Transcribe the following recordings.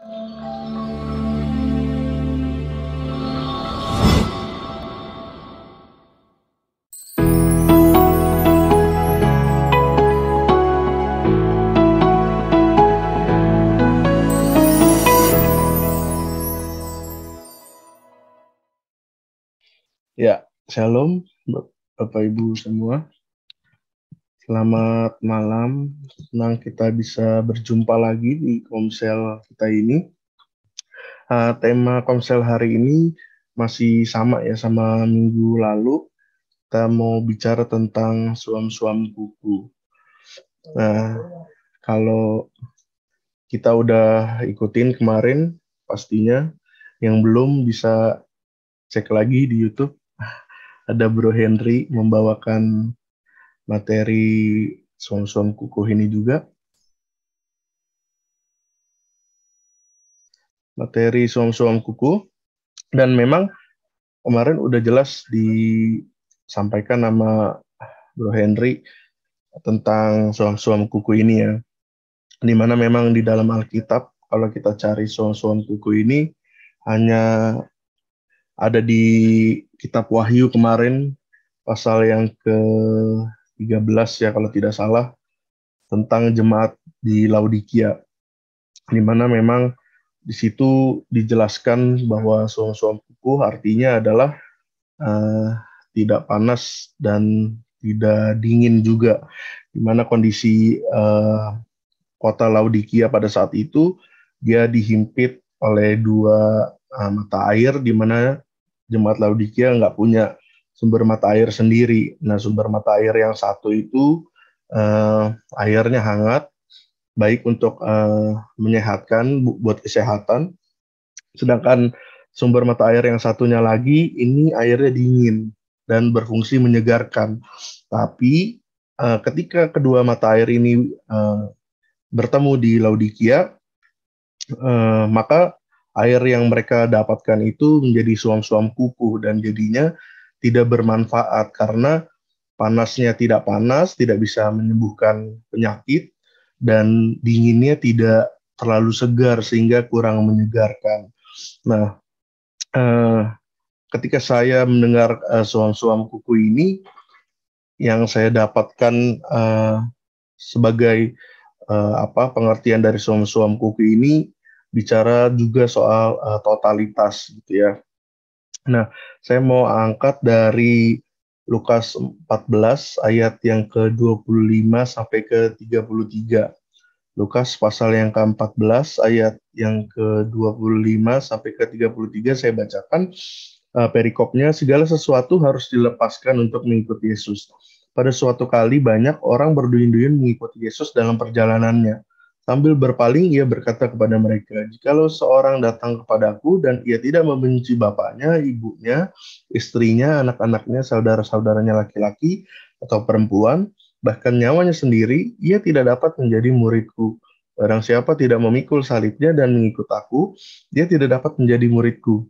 Ya, shalom Bapak Ibu semua. Selamat malam. Senang kita bisa berjumpa lagi di Komsel kita ini. Tema Komsel hari ini masih sama ya sama minggu lalu. Kita mau bicara tentang suam-suam kuku. Nah, kalau kita udah ikutin kemarin, pastinya yang belum bisa cek lagi di YouTube. Ada Bro Henry membawakan materi suam-suam kuku ini juga. Materi suam-suam kuku. Dan memang kemarin udah jelas disampaikan nama Bro Henry tentang suam-suam kuku ini ya. Dimana memang di dalam Alkitab, kalau kita cari suam-suam kuku ini, hanya ada di kitab Wahyu kemarin, pasal yang ke-13 ya kalau tidak salah, tentang jemaat di Laodikia. Di mana memang di situ dijelaskan bahwa suam-suam kuku artinya adalah tidak panas dan tidak dingin juga. Di mana kondisi kota Laodikia pada saat itu dia dihimpit oleh dua mata air, di mana jemaat Laodikia nggak punya sumber mata air sendiri. Nah, sumber mata air yang satu itu airnya hangat, baik untuk menyehatkan, buat kesehatan. Sedangkan sumber mata air yang satunya lagi, ini airnya dingin dan berfungsi menyegarkan. Tapi ketika kedua mata air ini bertemu di Laodikia, maka air yang mereka dapatkan itu menjadi suam-suam kuku dan jadinya tidak bermanfaat karena panasnya tidak panas, tidak bisa menyembuhkan penyakit, dan dinginnya tidak terlalu segar sehingga kurang menyegarkan. Nah, ketika saya mendengar suam-suam kuku ini, yang saya dapatkan sebagai pengertian dari suam-suam kuku ini bicara juga soal totalitas gitu ya. Nah, saya mau angkat dari Lukas 14 ayat yang ke-25 sampai ke-33. Lukas pasal yang ke-14 ayat yang ke-25 sampai ke-33 saya bacakan perikopnya. Segala sesuatu harus dilepaskan untuk mengikuti Yesus. Pada suatu kali banyak orang berduyun-duyun mengikuti Yesus dalam perjalanannya. Sambil berpaling, ia berkata kepada mereka, "Jikalau seorang datang kepadaku dan ia tidak membenci bapaknya, ibunya, istrinya, anak-anaknya, saudara-saudaranya laki-laki atau perempuan, bahkan nyawanya sendiri, ia tidak dapat menjadi muridku. Barang siapa tidak memikul salibnya dan mengikut aku, dia tidak dapat menjadi muridku.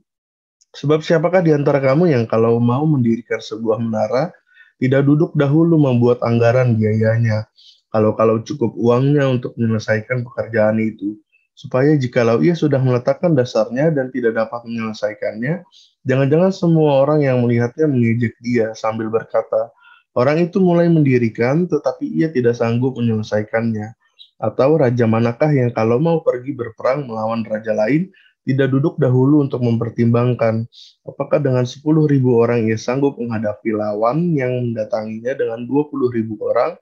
Sebab siapakah di antara kamu yang kalau mau mendirikan sebuah menara, tidak duduk dahulu membuat anggaran biayanya, kalau cukup uangnya untuk menyelesaikan pekerjaan itu, supaya jikalau ia sudah meletakkan dasarnya dan tidak dapat menyelesaikannya, jangan-jangan semua orang yang melihatnya mengejek dia sambil berkata, orang itu mulai mendirikan tetapi ia tidak sanggup menyelesaikannya. Atau raja manakah yang kalau mau pergi berperang melawan raja lain, tidak duduk dahulu untuk mempertimbangkan apakah dengan 10.000 orang ia sanggup menghadapi lawan yang mendatanginya dengan 20.000 orang.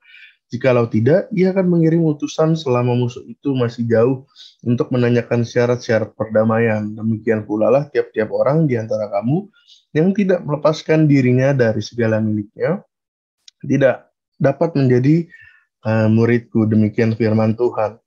Jikalau tidak, ia akan mengirim utusan selama musuh itu masih jauh untuk menanyakan syarat-syarat perdamaian. Demikian pula lah tiap-tiap orang di antara kamu yang tidak melepaskan dirinya dari segala miliknya, tidak dapat menjadi muridku." Demikian firman Tuhan.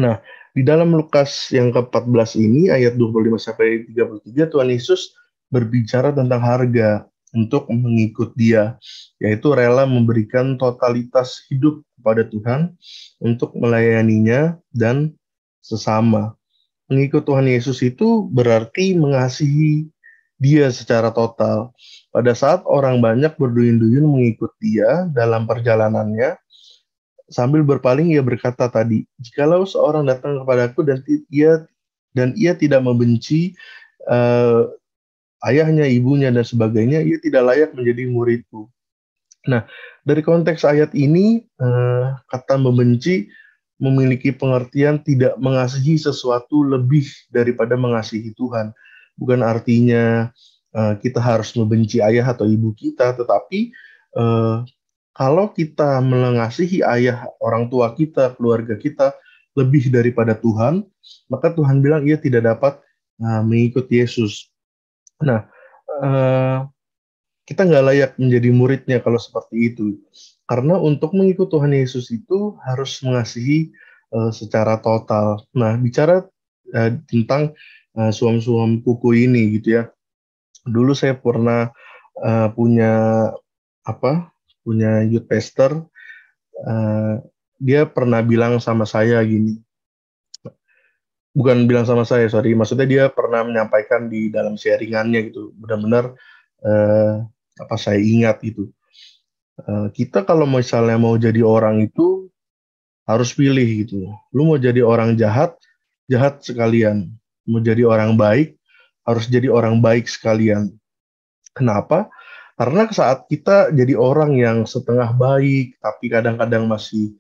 Nah, di dalam Lukas yang ke-14 ini, ayat 25-33, Tuhan Yesus berbicara tentang harga untuk mengikut dia, yaitu rela memberikan totalitas hidup kepada Tuhan untuk melayaninya dan sesama. Mengikut Tuhan Yesus itu berarti mengasihi dia secara total. Pada saat orang banyak berduyun-duyun mengikut dia dalam perjalanannya, sambil berpaling ia berkata tadi, "Jikalau seorang datang kepadaku dan ia dan ia tidak membenci eh, ayahnya, ibunya, dan sebagainya, ia tidak layak menjadi muridku. Nah, dari konteks ayat ini, kata membenci memiliki pengertian tidak mengasihi sesuatu lebih daripada mengasihi Tuhan. Bukan artinya kita harus membenci ayah atau ibu kita, tetapi eh, kalau kita mengasihi ayah, orang tua kita, keluarga kita lebih daripada Tuhan, maka Tuhan bilang ia tidak dapat mengikut Yesus. Nah, eh, kita nggak layak menjadi muridnya kalau seperti itu. Karena untuk mengikut Tuhan Yesus itu harus mengasihi secara total. Nah, bicara tentang suam-suam kuku ini gitu ya. Dulu saya pernah punya apa? Punya youth pastor. eh, Dia pernah bilang sama saya gini. Bukan bilang sama saya, sorry. Maksudnya dia pernah menyampaikan di dalam sharingannya gitu. Benar-benar eh, apa saya ingat gitu. Kita kalau misalnya mau jadi orang itu harus pilih gitu. Lu mau jadi orang jahat, jahat sekalian. Mau jadi orang baik, harus jadi orang baik sekalian. Kenapa? Karena saat kita jadi orang yang setengah baik, tapi kadang-kadang masih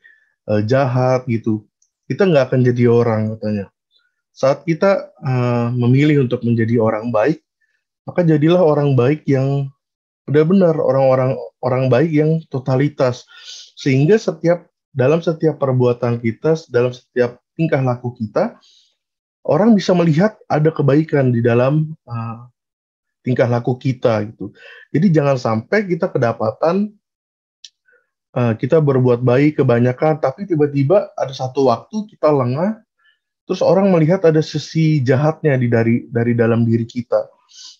jahat gitu, kita nggak akan jadi orang katanya. Saat kita memilih untuk menjadi orang baik, maka jadilah orang baik yang benar-benar orang baik yang totalitas, sehingga dalam setiap perbuatan kita, dalam setiap tingkah laku kita, orang bisa melihat ada kebaikan di dalam tingkah laku kita gitu. Jadi jangan sampai kita kedapatan kita berbuat baik kebanyakan, tapi tiba-tiba ada satu waktu kita lengah, terus orang melihat ada sisi jahatnya dari dalam diri kita.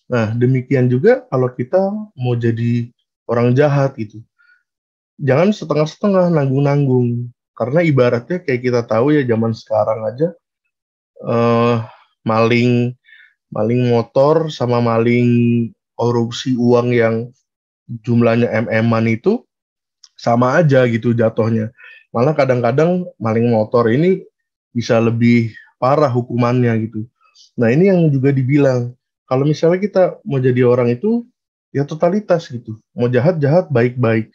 Nah, demikian juga kalau kita mau jadi orang jahat gitu. Jangan setengah-setengah, nanggung-nanggung. Karena ibaratnya kayak kita tahu ya, zaman sekarang aja eh, maling maling motor sama maling korupsi uang yang jumlahnya MM-an itu sama aja gitu jatuhnya. Malah kadang-kadang maling motor ini bisa lebih parah hukumannya gitu. Nah, ini yang juga dibilang, kalau misalnya kita mau jadi orang itu ya totalitas gitu. Mau jahat-jahat, baik-baik.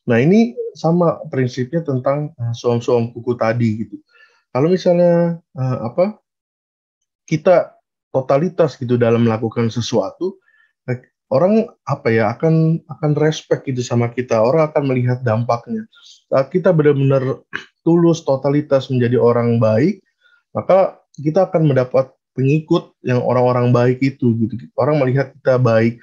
Nah, ini sama prinsipnya tentang suam-suam kuku tadi gitu. Kalau misalnya kita totalitas gitu dalam melakukan sesuatu, orang apa ya akan respect gitu sama kita. Orang akan melihat dampaknya. Saat kita benar-benar tulus totalitas menjadi orang baik, maka kita akan mendapat pengikut yang orang-orang baik itu gitu. Orang melihat kita baik.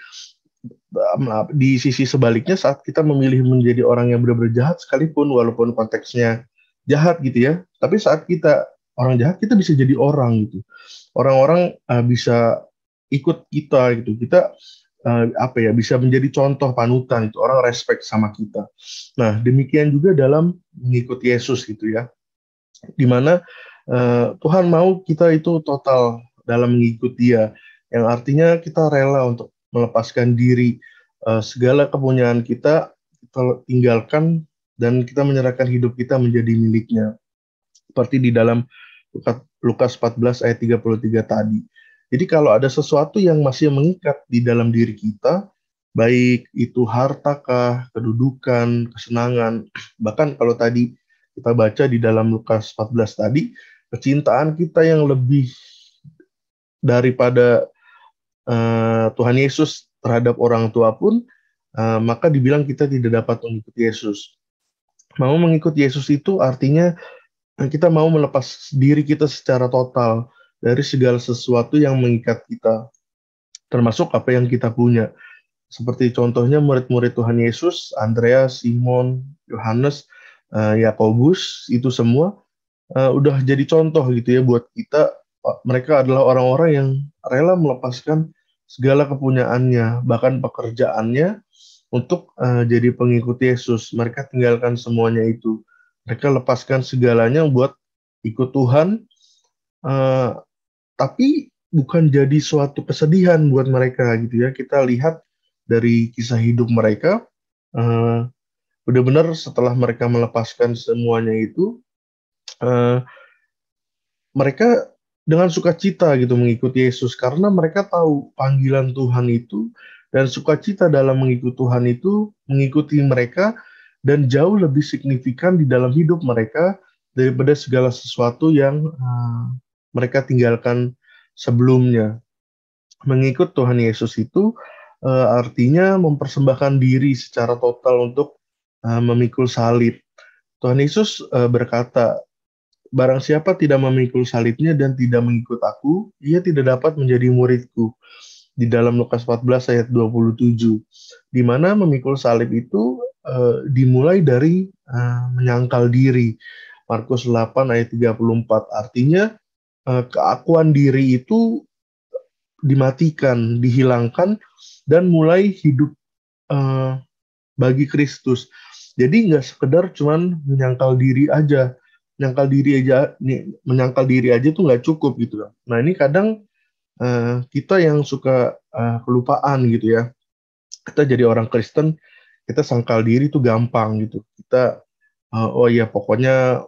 Di sisi sebaliknya, saat kita memilih menjadi orang yang benar-benar jahat sekalipun, walaupun konteksnya jahat gitu ya, tapi saat kita orang jahat, kita bisa jadi orang gitu. Orang-orang bisa ikut kita gitu. Kita apa ya, bisa menjadi contoh panutan itu. Orang respect sama kita. Nah, demikian juga dalam mengikuti Yesus gitu ya. Dimana Tuhan mau kita itu total dalam mengikuti Dia, yang artinya kita rela untuk melepaskan diri, segala kepunyaan kita tinggalkan, dan kita menyerahkan hidup kita menjadi miliknya, seperti di dalam Lukas 14 ayat 33 tadi. Jadi kalau ada sesuatu yang masih mengikat di dalam diri kita, baik itu hartakah, kedudukan, kesenangan, bahkan kalau tadi kita baca di dalam Lukas 14 tadi, kecintaan kita yang lebih daripada Tuhan Yesus terhadap orang tua pun, maka dibilang kita tidak dapat mengikuti Yesus. Mau mengikuti Yesus itu artinya kita mau melepas diri kita secara total dari segala sesuatu yang mengikat kita, termasuk apa yang kita punya. Seperti contohnya murid-murid Tuhan Yesus, Andreas, Simon, Yohanes, Yakobus, itu semua udah jadi contoh gitu ya buat kita. Mereka adalah orang-orang yang rela melepaskan segala kepunyaannya, bahkan pekerjaannya, untuk jadi pengikut Yesus. Mereka tinggalkan semuanya itu. Mereka lepaskan segalanya buat ikut Tuhan, eh, tapi bukan jadi suatu kesedihan buat mereka gitu ya. Kita lihat dari kisah hidup mereka, eh, benar-benar setelah mereka melepaskan semuanya itu, eh, mereka dengan sukacita gitu mengikuti Yesus karena mereka tahu panggilan Tuhan itu dan sukacita dalam mengikuti Tuhan itu mengikuti mereka dan jauh lebih signifikan di dalam hidup mereka daripada segala sesuatu yang mereka tinggalkan sebelumnya. Mengikut Tuhan Yesus itu artinya mempersembahkan diri secara total untuk memikul salib. Tuhan Yesus berkata, "Barang siapa tidak memikul salibnya dan tidak mengikut aku, ia tidak dapat menjadi muridku." Di dalam Lukas 14 ayat 27. Di mana memikul salib itu dimulai dari menyangkal diri. Markus 8 ayat 34. Artinya keakuan diri itu dimatikan, dihilangkan, dan mulai hidup uh, bagi Kristus. Jadi nggak sekedar cuman menyangkal diri aja tuh nggak cukup gitu. Nah ini kadang kita yang suka kelupaan gitu ya. Kita jadi orang Kristen, kita sangkal diri tuh gampang gitu. Kita oh ya pokoknya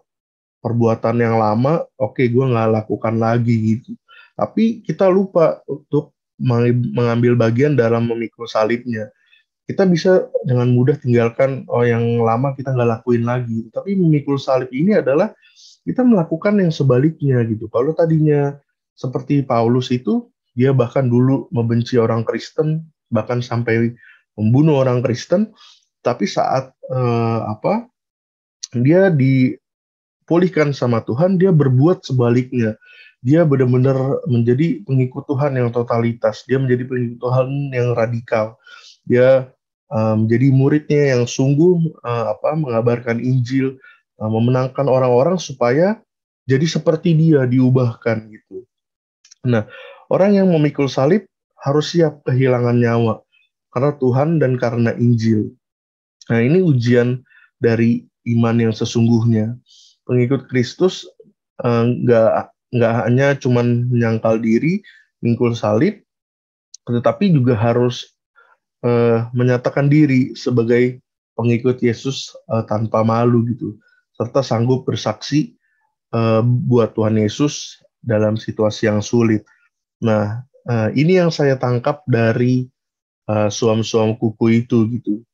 perbuatan yang lama, oke gue nggak lakukan lagi gitu. Tapi kita lupa untuk mengambil bagian dalam memikul salibnya. Kita bisa dengan mudah tinggalkan oh yang lama kita nggak lakuin lagi. Tapi memikul salib ini adalah kita melakukan yang sebaliknya gitu. Kalau tadinya seperti Paulus itu, dia bahkan dulu membenci orang Kristen, bahkan sampai membunuh orang Kristen. Tapi saat dia dipulihkan sama Tuhan, dia berbuat sebaliknya. Dia benar-benar menjadi pengikut Tuhan yang totalitas. Dia menjadi pengikut Tuhan yang radikal. Dia menjadi muridnya yang sungguh mengabarkan Injil, memenangkan orang-orang supaya jadi seperti dia, diubahkan gitu. Nah, orang yang memikul salib harus siap kehilangan nyawa karena Tuhan dan karena Injil. Nah, ini ujian dari iman yang sesungguhnya. Pengikut Kristus nggak hanya cuman menyangkal diri, mikul salib, tetapi juga harus menyatakan diri sebagai pengikut Yesus tanpa malu gitu, serta sanggup bersaksi buat Tuhan Yesus dalam situasi yang sulit. Nah, ini yang saya tangkap dari suam-suam kuku itu gitu.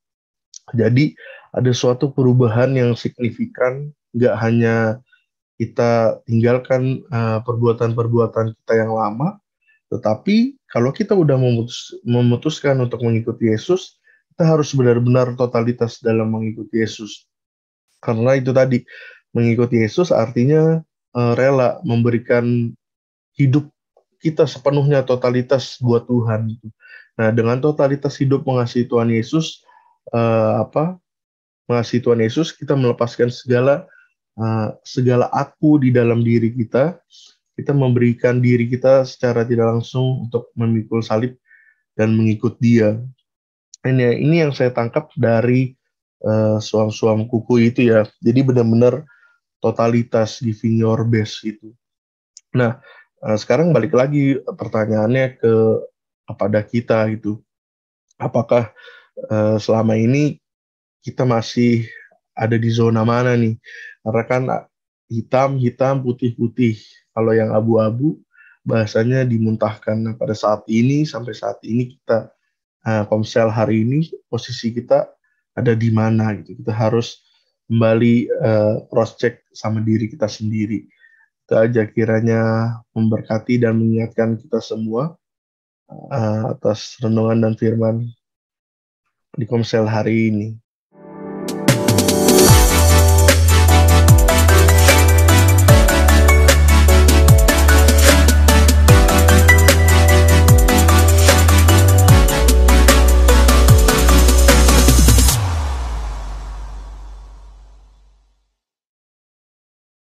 Jadi ada suatu perubahan yang signifikan, nggak hanya kita tinggalkan perbuatan-perbuatan kita yang lama, tetapi kalau kita udah memutuskan untuk mengikuti Yesus, kita harus benar-benar totalitas dalam mengikuti Yesus. Karena itu tadi, mengikuti Yesus artinya rela memberikan hidup kita sepenuhnya totalitas buat Tuhan. Gitu. Nah, dengan totalitas hidup mengasihi Tuhan Yesus, mengasihi Tuhan Yesus, kita melepaskan segala aku di dalam diri kita. Kita memberikan diri kita secara tidak langsung untuk memikul salib dan mengikut Dia. Ini yang saya tangkap dari suam-suam kuku itu ya. Jadi benar-benar totalitas giving your best itu. Nah, sekarang balik lagi pertanyaannya kepada kita gitu. Apakah selama ini kita masih ada di zona mana nih? Karena kan hitam, putih-putih. Kalau yang abu-abu, bahasanya dimuntahkan. Nah, pada sampai saat ini kita, komsel hari ini, posisi kita ada di mana gitu. Kita harus kembali cross-check sama diri kita sendiri. Itu aja kiranya memberkati dan mengingatkan kita semua atas renungan dan firman di komsel hari ini.